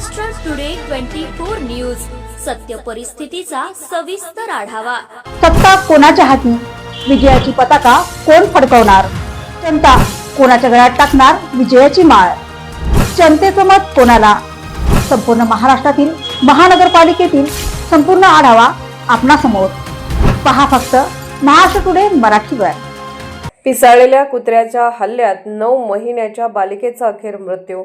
Maharashtra today 24 news, सत्य परिस्थितीचा सविस्तर आढावा। सत्ता कोणाच्या हाती, विजयाची पताका कोण फडकवणार, जनता कोणाच्या गळ्यात टाकणार विजयाची माळ, जनतेचं मत कोणाला, संपूर्ण महाराष्ट्रातील महानगरपालिकेतील संपूर्ण आढावा आपणासमोर पहा फक्त महाराष्ट्र टुडे मराठीवर। पिसाळलेल्या कुत्र्याच्या हल्ल्यात 9 महिन्याच्या बालिकेचा अखेर मृत्यू।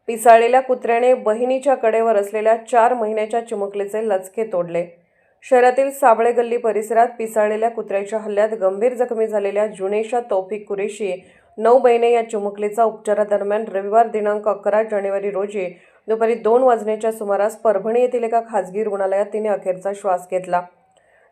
पिसाळलेल्या कुत्र्याने बहिणीच्या कडेवर असलेल्या 4 महिन्याच्या चिमुकलीचे लचके तोडले। शहरातील साबळे गल्ली परिसरात पिसाळलेल्या कुत्र्याच्या हल्ल्यात गंभीर जखमी झालेल्या जुनेशा तौफिक कुरेशी 9 महिने या चिमुकलीचा उपचारादरम्यान रविवार दिनांक 11 जानेवारी रोजी दुपारी 2 वाजण्याच्या सुमारास परभणी येथील एका खासगी रुग्णालयात तिने अखेरचा श्वास घेतला।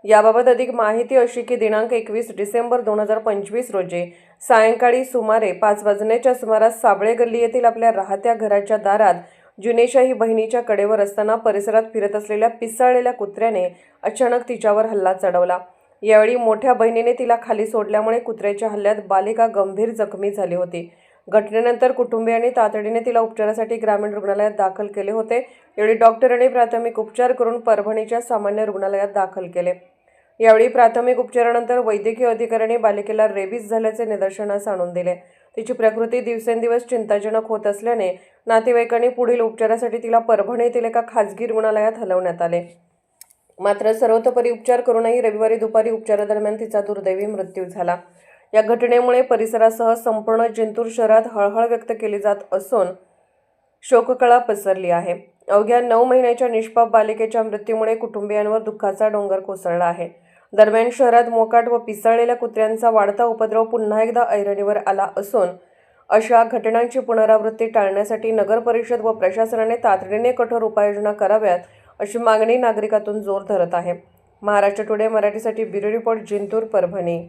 याबाबत अधिक माहिती अशी की दिनांक 21 डिसेंबर 2025 रोजी सायंकाळी सुमारे 5 वाजण्याच्या सुमारास साबळे गल्ली येथील आपल्या राहत्या घराच्या दारात जुनेशा ही बहिणीच्या कडेवर असताना परिसरात फिरत असलेल्या पिसाळलेल्या कुत्र्याने अचानक तिच्यावर हल्ला चढवला। यावेळी मोठ्या बहिणीने तिला खाली सोडल्यामुळे कुत्र्याच्या हल्ल्यात बालिका गंभीर जखमी झाली होती। घटनेनंतर कुटुंबियांनी तातडीने तिला उपचारासाठी ग्रामीण रुग्णालयात दाखल केले होते। यावेळी डॉक्टरांनी प्राथमिक उपचार करून परभणीच्या सामान्य रुग्णालयात दाखल केले। यावेळी प्राथमिक उपचारानंतर वैद्यकीय अधिकाऱ्यांनी बालिकेला रेबीज झाल्याचे निदर्शनास आणून दिले। तिची प्रकृती दिवसेंदिवस चिंताजनक होत असल्याने नातेवाईकांनी पुढील उपचारासाठी तिला परभणी येथील एका खासगी रुग्णालयात हलवण्यात आले। मात्र सर्वतोपरी उपचार करूनही रविवारी दुपारी उपचारादरम्यान तिचा दुर्दैवी मृत्यू झाला। या घटनेमुळे परिसरासह संपूर्ण जिंतूर शहरात हळहळ व्यक्त केली जात असून शोककळा पसरली आहे। अवघ्या 9 महिन्याच्या निष्पाप बालिकेच्या मृत्यूमुळे कुटुंबियांवर दुःखाचा डोंगर कोसळला आहे। दरम्यान शहरात मोकाट व पिसाळलेल्या कुत्र्यांचा वाढता उपद्रव पुन्हा एकदा ऐरणीवर आला असून अशा घटनांची पुनरावृत्ती टाळण्यासाठी नगर परिषद व प्रशासनाने तातडीने कठोर उपाययोजना कराव्यात अशी मागणी नागरिकातून जोर धरत आहे। महाराष्ट्र टुडे मराठीसाठी ब्युरो रिपोर्ट, जिंतूर, परभणी।